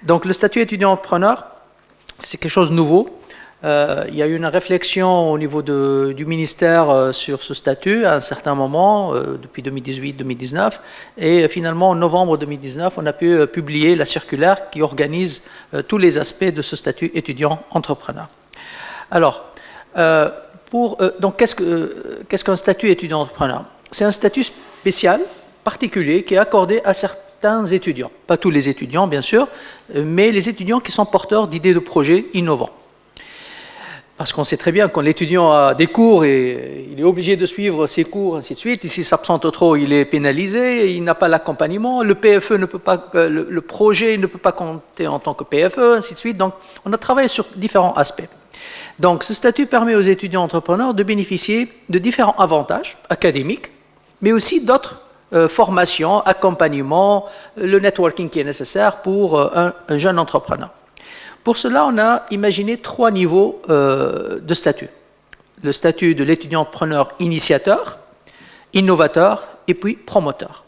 Donc le statut étudiant-entrepreneur, c'est quelque chose de nouveau. Il y a eu une réflexion au niveau du ministère sur ce statut à un certain moment, depuis 2018-2019, et finalement en novembre 2019, on a pu publier la circulaire qui organise tous les aspects de ce statut étudiant-entrepreneur. Alors, donc qu'est-ce qu'un statut étudiant-entrepreneur? C'est un statut spécial, particulier, qui est accordé à certains étudiants. Pas tous les étudiants, bien sûr, mais les étudiants qui sont porteurs d'idées de projets innovants. Parce qu'on sait très bien que quand l'étudiant a des cours et il est obligé de suivre ses cours, ainsi de suite, et s'il s'absente trop, il est pénalisé, il n'a pas l'accompagnement, le PFE ne peut pas, le projet ne peut pas compter en tant que PFE, ainsi de suite. Donc, on a travaillé sur différents aspects. Donc, ce statut permet aux étudiants entrepreneurs de bénéficier de différents avantages académiques, mais aussi d'autres formations, accompagnement, le networking qui est nécessaire pour un jeune entrepreneur. Pour cela, on a imaginé 3 niveaux de statut. Le statut de l'étudiant-entrepreneur initiateur, innovateur et puis promoteur.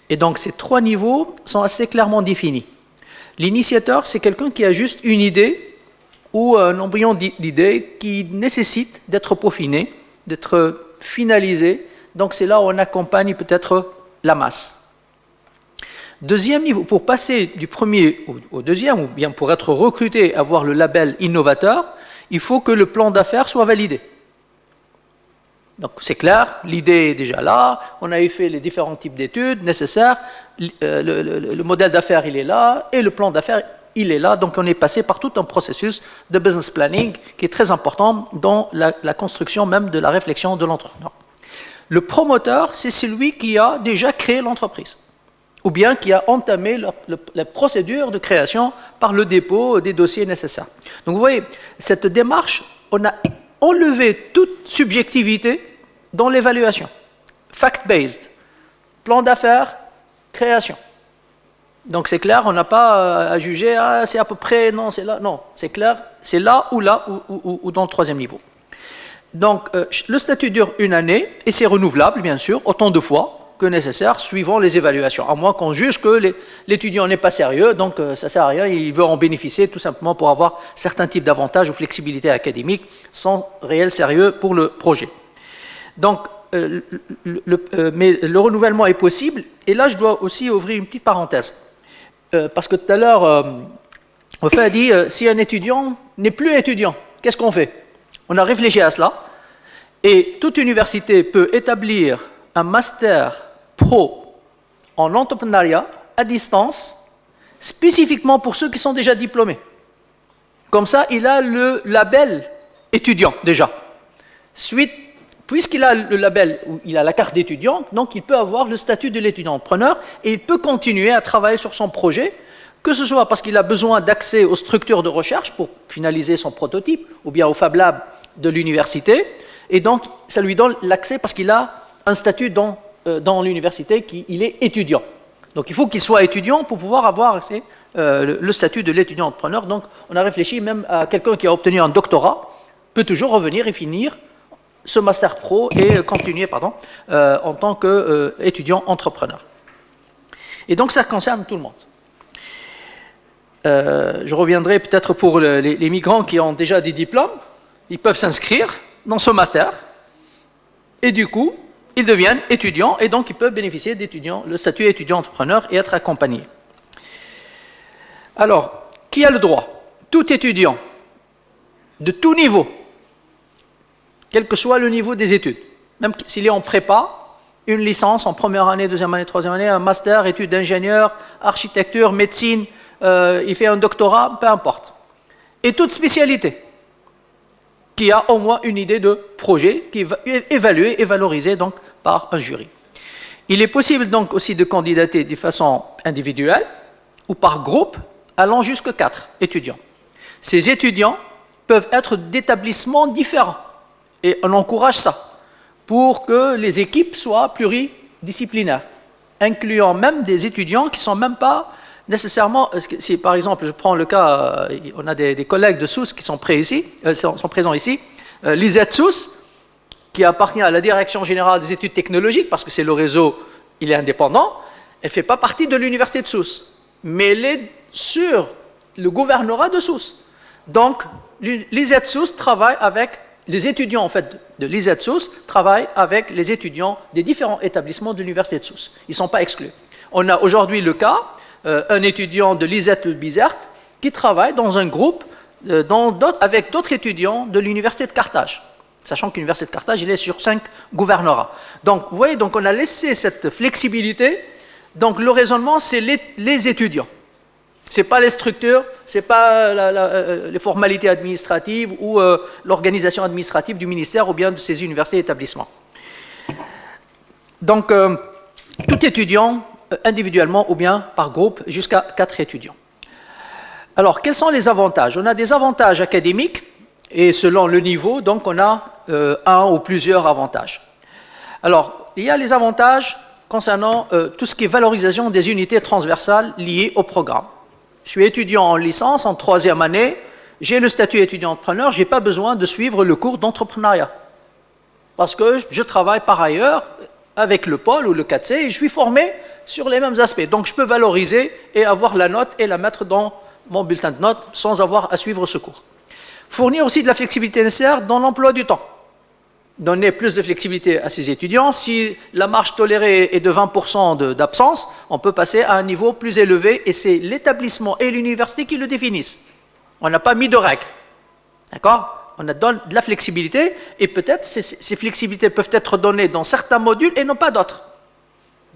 Et donc, ces 3 niveaux sont assez clairement définis. L'initiateur, c'est quelqu'un qui a juste une idée ou un embryon d'idée qui nécessite d'être peaufiné, d'être finalisé. Donc, c'est là où on accompagne peut-être la masse. Deuxième niveau, pour passer du premier au deuxième, ou bien pour être recruté, avoir le label innovateur, il faut que le plan d'affaires soit validé. Donc c'est clair, l'idée est déjà là, on a fait les différents types d'études nécessaires, le modèle d'affaires il est là, et le plan d'affaires il est là, donc on est passé par tout un processus de business planning qui est très important dans la construction même de la réflexion de l'entrepreneur. Le promoteur, c'est celui qui a déjà créé l'entreprise, ou bien qui a entamé la procédure de création par le dépôt des dossiers nécessaires. Donc vous voyez, cette démarche, on a enlevé toute subjectivité dans l'évaluation. Fact-based, plan d'affaires, création. Donc c'est clair, on n'a pas à juger, ah, c'est à peu près, non, c'est là. Non, c'est clair, c'est là ou dans le troisième niveau. Donc le statut dure 1 année et c'est renouvelable, bien sûr, autant de fois que nécessaire, suivant les évaluations. À moins qu'on juge que l'étudiant n'est pas sérieux, donc ça ne sert à rien, il veut en bénéficier tout simplement pour avoir certains types d'avantages ou flexibilité académique sans réel sérieux pour le projet. Donc, mais le renouvellement est possible, et là je dois aussi ouvrir une petite parenthèse. Parce que tout à l'heure, on a dit, si un étudiant n'est plus étudiant, qu'est-ce qu'on fait? On a réfléchi à cela, et toute université peut établir un master pro en entrepreneuriat à distance, spécifiquement pour ceux qui sont déjà diplômés. Comme ça, il a le label étudiant déjà. Puisqu'il a le label, il a la carte d'étudiant, donc il peut avoir le statut de l'étudiant-entrepreneur et il peut continuer à travailler sur son projet, que ce soit parce qu'il a besoin d'accès aux structures de recherche pour finaliser son prototype, ou bien au Fab Lab de l'université, et donc ça lui donne l'accès parce qu'il a un statut dans l'université, il est étudiant. Donc il faut qu'il soit étudiant pour pouvoir avoir accès le statut de l'étudiant-entrepreneur. Donc on a réfléchi même à quelqu'un qui a obtenu un doctorat, peut toujours revenir et finir ce master pro et continuer en tant qu'étudiant-entrepreneur. Et donc ça concerne tout le monde. Je reviendrai peut-être pour les migrants qui ont déjà des diplômes, ils peuvent s'inscrire dans ce master et du coup, ils deviennent étudiants et donc ils peuvent bénéficier le statut étudiant-entrepreneur et être accompagnés. Alors, qui a le droit? Tout étudiant, de tout niveau, quel que soit le niveau des études, même s'il est en prépa, une licence en première année, deuxième année, troisième année, un master, études d'ingénieur, architecture, médecine, il fait un doctorat, peu importe. Et toute spécialité qui a au moins une idée de projet qui est évaluée et valorisée donc par un jury. Il est possible donc aussi de candidater de façon individuelle ou par groupe allant jusqu'à 4 étudiants. Ces étudiants peuvent être d'établissements différents et on encourage ça pour que les équipes soient pluridisciplinaires, incluant même des étudiants qui ne sont même pas nécessairement, si par exemple je prends le cas, on a des collègues de SUS qui sont présents ici, Lisette SUS, qui appartient à la Direction Générale des Études Technologiques, parce que c'est le réseau, il est indépendant, elle ne fait pas partie de l'université de SUS, mais elle est sur le gouvernorat de Sousse. Donc, l'IZ-Sousse travaille avec les étudiants en fait de l'IZ-Sousse travaillent avec les étudiants des différents établissements de l'université de Sousse. Ils ne sont pas exclus. On a aujourd'hui le cas, un étudiant de l'IZ-Bizerte qui travaille dans un groupe avec d'autres étudiants de l'université de Carthage. Sachant que l'université de Carthage, il est sur 5 gouvernorats. Donc, vous voyez, donc on a laissé cette flexibilité. Donc, le raisonnement, c'est les étudiants. Ce n'est pas les structures, ce n'est pas les formalités administratives ou l'organisation administrative du ministère ou bien de ces universités et établissements. Donc, tout étudiant, individuellement ou bien par groupe, jusqu'à 4 étudiants. Alors, quels sont les avantages? On a des avantages académiques, et selon le niveau, donc on a un ou plusieurs avantages. Alors, il y a les avantages concernant tout ce qui est valorisation des unités transversales liées au programme. Je suis étudiant en licence, en 3e année, j'ai le statut étudiant-entrepreneur, je n'ai pas besoin de suivre le cours d'entrepreneuriat. Parce que je travaille par ailleurs avec le pôle ou le 4C et je suis formé sur les mêmes aspects. Donc je peux valoriser et avoir la note et la mettre dans mon bulletin de notes sans avoir à suivre ce cours. Fournir aussi de la flexibilité nécessaire dans l'emploi du temps. Donner plus de flexibilité à ces étudiants. Si la marge tolérée est de 20% d'absence, on peut passer à un niveau plus élevé et c'est l'établissement et l'université qui le définissent. On n'a pas mis de règles. D'accord? On donne de la flexibilité et peut-être ces flexibilités peuvent être données dans certains modules et non pas d'autres.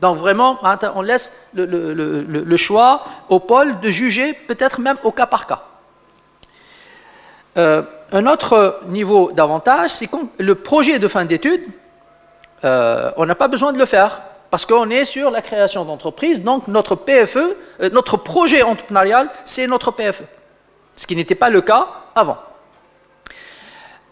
Donc vraiment, on laisse le choix au pôle de juger peut-être même au cas par cas. Un autre niveau d'avantage, c'est que le projet de fin d'études, on n'a pas besoin de le faire parce qu'on est sur la création d'entreprise, donc notre PFE, notre projet entrepreneurial, c'est notre PFE, ce qui n'était pas le cas avant.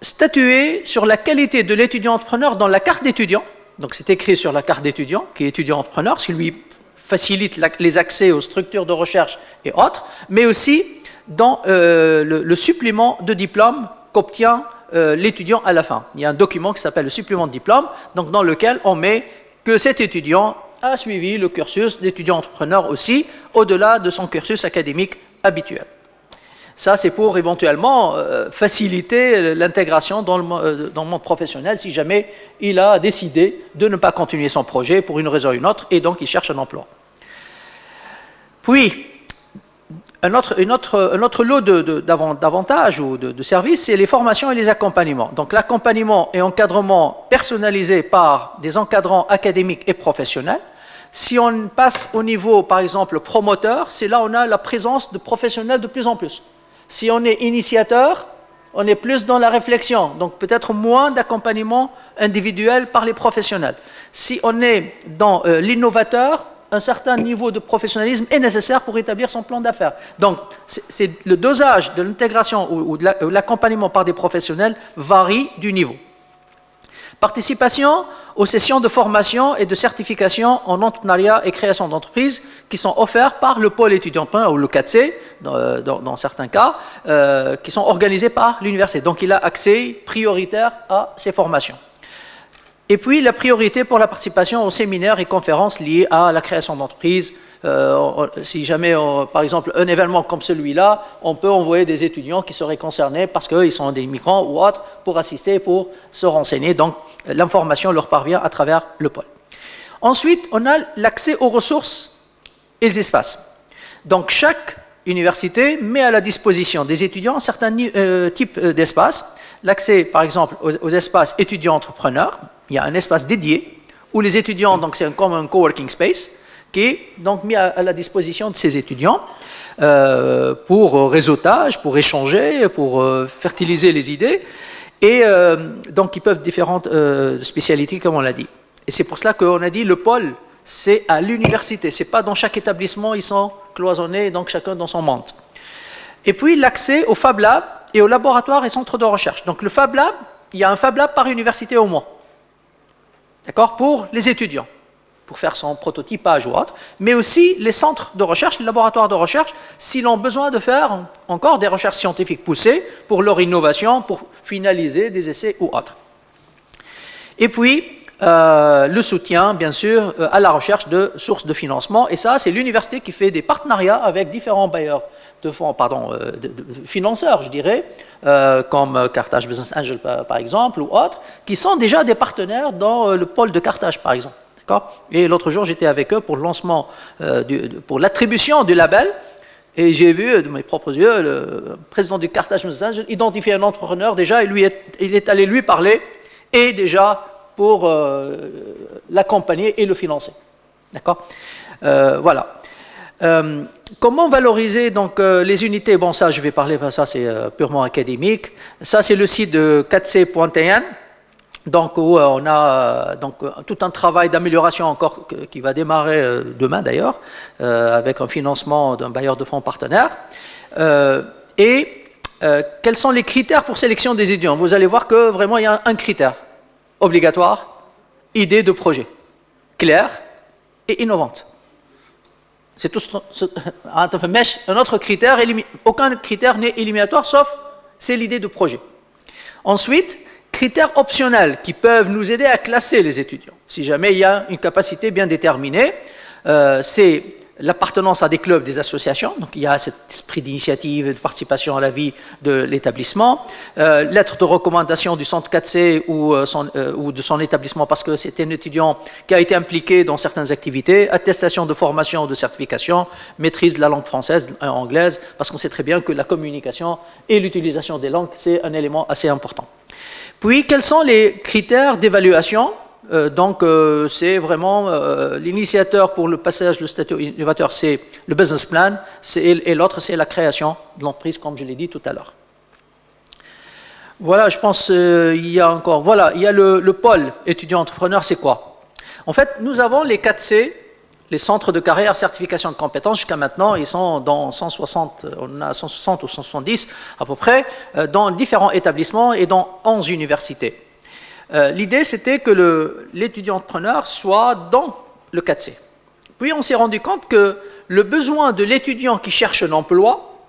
Statuer sur la qualité de l'étudiant entrepreneur dans la carte d'étudiant, donc c'est écrit sur la carte d'étudiant, qui est étudiant entrepreneur, ce qui lui facilite les accès aux structures de recherche et autres, mais aussi dans le supplément de diplôme qu'obtient l'étudiant à la fin. Il y a un document qui s'appelle le supplément de diplôme, donc dans lequel on met que cet étudiant a suivi le cursus d'étudiant entrepreneur aussi, au-delà de son cursus académique habituel. Ça, c'est pour éventuellement faciliter l'intégration dans le monde professionnel si jamais il a décidé de ne pas continuer son projet pour une raison ou une autre, et donc il cherche un emploi. Puis, un autre lot d'avantages ou de services, c'est les formations et les accompagnements. Donc l'accompagnement et encadrement personnalisé par des encadrants académiques et professionnels. Si on passe au niveau, par exemple, promoteur, c'est là où on a la présence de professionnels de plus en plus. Si on est initiateur, on est plus dans la réflexion, donc peut-être moins d'accompagnement individuel par les professionnels. Si on est dans l'innovateur, un certain niveau de professionnalisme est nécessaire pour établir son plan d'affaires. Donc, c'est le dosage de l'intégration ou de l'accompagnement par des professionnels varie du niveau. Participation aux sessions de formation et de certification en entrepreneuriat et création d'entreprise qui sont offertes par le pôle étudiant ou le 4C, dans certains cas, qui sont organisées par l'université. Donc, il a accès prioritaire à ces formations. Et puis, la priorité pour la participation aux séminaires et conférences liées à la création d'entreprises. Si jamais, par exemple, un événement comme celui-là, on peut envoyer des étudiants qui seraient concernés parce qu'ils sont des migrants ou autres pour assister, pour se renseigner. Donc, l'information leur parvient à travers le pôle. Ensuite, on a l'accès aux ressources et les espaces. Donc, chaque université met à la disposition des étudiants certains types d'espaces. L'accès, par exemple, aux espaces étudiants-entrepreneurs. Il y a un espace dédié où les étudiants, donc c'est comme un coworking space, qui est donc mis à la disposition de ces étudiants pour réseautage, pour échanger, pour fertiliser les idées, et donc ils peuvent différentes spécialités, comme on l'a dit. Et c'est pour cela qu'on a dit le pôle, c'est à l'université, c'est pas dans chaque établissement, ils sont cloisonnés, donc chacun dans son monde. Et puis l'accès au Fab Lab et aux laboratoires et centres de recherche. Donc le Fab Lab, il y a un Fab Lab par université au moins. D'accord, pour les étudiants, pour faire son prototypage ou autre, mais aussi les centres de recherche, les laboratoires de recherche, s'ils ont besoin de faire encore des recherches scientifiques poussées pour leur innovation, pour finaliser des essais ou autres. Et puis, le soutien, bien sûr, à la recherche de sources de financement, et ça, c'est l'université qui fait des partenariats avec différents bailleurs financeurs, je dirais, comme Carthage Business Angel par exemple, ou autres, qui sont déjà des partenaires dans le pôle de Carthage, par exemple. Et l'autre jour, j'étais avec eux pour le lancement, pour l'attribution du label, et j'ai vu de mes propres yeux le président du Carthage Business Angel identifier un entrepreneur déjà, et il est allé lui parler, et déjà pour l'accompagner et le financer. D'accord ? Voilà. Comment valoriser donc les unités? Bon, ça, je vais parler, ça c'est purement académique. Ça, c'est le site de 4C.1, donc où on a tout un travail d'amélioration encore qui va démarrer demain d'ailleurs, avec un financement d'un bailleur de fonds partenaire. Quels sont les critères pour sélection des étudiants? Vous allez voir que vraiment il y a un critère obligatoire: idée de projet claire et innovante. C'est tout. Un autre critère, aucun critère n'est éliminatoire, sauf c'est l'idée de projet. Ensuite, critères optionnels qui peuvent nous aider à classer les étudiants. Si jamais il y a une capacité bien déterminée, c'est l'appartenance à des clubs, des associations, donc il y a cet esprit d'initiative et de participation à la vie de l'établissement, lettre de recommandation du centre 4C ou de son établissement parce que c'était un étudiant qui a été impliqué dans certaines activités, attestation de formation ou de certification, maîtrise de la langue française et anglaise, parce qu'on sait très bien que la communication et l'utilisation des langues, c'est un élément assez important. Puis, quels sont les critères d'évaluation? C'est vraiment l'initiateur pour le passage, le statut innovateur, c'est le business plan, et l'autre, c'est la création de l'entreprise, comme je l'ai dit tout à l'heure. Voilà, je pense il y a encore, voilà, il y a le pôle étudiant-entrepreneur, c'est quoi? En fait, nous avons les 4C, les centres de carrière, certification de compétences, jusqu'à maintenant, ils sont dans 160, on a 160 ou 170 à peu près, dans différents établissements et dans 11 universités. L'idée, c'était que l'étudiant-entrepreneur soit dans le 4C. Puis, on s'est rendu compte que le besoin de l'étudiant qui cherche un emploi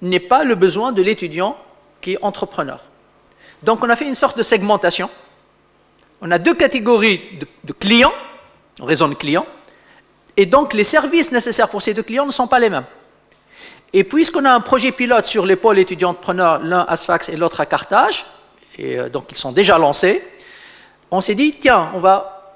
n'est pas le besoin de l'étudiant qui est entrepreneur. Donc, on a fait une sorte de segmentation. On a deux catégories de clients, réseau de clients, et donc les services nécessaires pour ces deux clients ne sont pas les mêmes. Et puisqu'on a un projet pilote sur les pôles étudiants-entrepreneurs, l'un à Sfax et l'autre à Carthage, et donc ils sont déjà lancés, on s'est dit, tiens, on va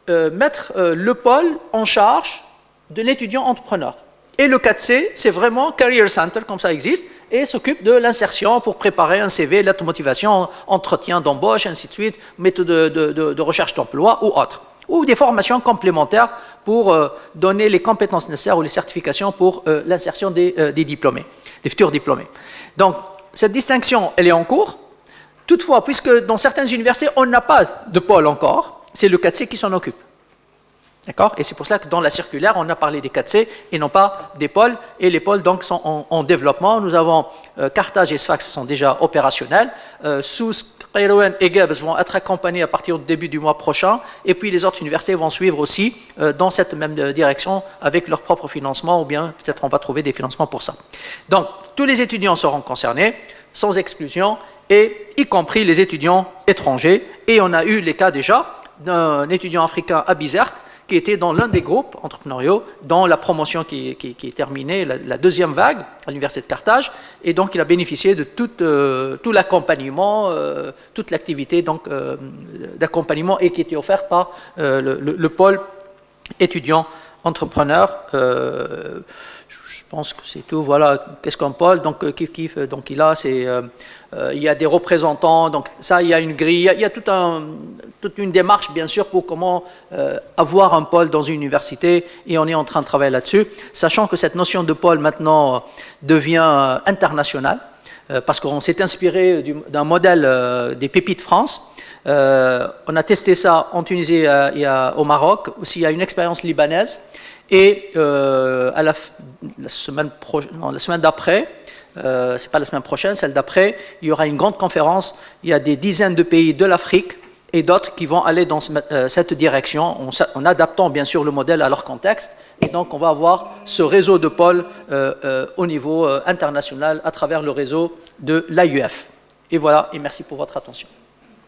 mettre le pôle en charge de l'étudiant entrepreneur. Et le 4C, c'est vraiment Career Center, comme ça existe, et s'occupe de l'insertion pour préparer un CV, lettre de motivation, entretien d'embauche, ainsi de suite, méthode de recherche d'emploi ou autre. Ou des formations complémentaires pour donner les compétences nécessaires ou les certifications pour l'insertion des diplômés, des futurs diplômés. Donc, cette distinction, elle est en cours. Toutefois, puisque dans certaines universités, on n'a pas de pôle encore, c'est le 4C qui s'en occupe. D'accord? Et c'est pour ça que dans la circulaire, on a parlé des 4C et non pas des pôles. Et les pôles donc sont en développement. Nous avons Carthage et Sfax sont déjà opérationnels. Sousse, Kairouan et Gebs vont être accompagnés à partir du début du mois prochain. Et puis les autres universités vont suivre aussi dans cette même direction avec leur propre financement, ou bien peut-être on va trouver des financements pour ça. Donc tous les étudiants seront concernés, sans exclusion, et y compris les étudiants étrangers. Et on a eu les cas déjà d'un étudiant africain à Bizerte qui était dans l'un des groupes entrepreneuriaux dans la promotion qui est terminée, la deuxième vague à l'université de Carthage, et donc il a bénéficié de tout l'accompagnement, toute l'activité d'accompagnement et qui était offerte par le pôle étudiant entrepreneur. Je pense que c'est tout. Voilà, qu'est-ce qu'un pôle? Donc, donc il y a des représentants, donc ça, il y a une grille, il y a toute une démarche, bien sûr, pour comment avoir un pôle dans une université, et on est en train de travailler là-dessus, sachant que cette notion de pôle, maintenant, devient internationale, parce qu'on s'est inspiré d'un modèle des Pépites France. On a testé ça en Tunisie et au Maroc, aussi il y a une expérience libanaise. Et la semaine d'après, c'est pas la semaine prochaine, celle d'après, il y aura une grande conférence. Il y a des dizaines de pays de l'Afrique et d'autres qui vont aller dans cette direction, en adaptant bien sûr le modèle à leur contexte. Et donc on va avoir ce réseau de pôles au niveau international à travers le réseau de l'AUF. Et voilà, et merci pour votre attention.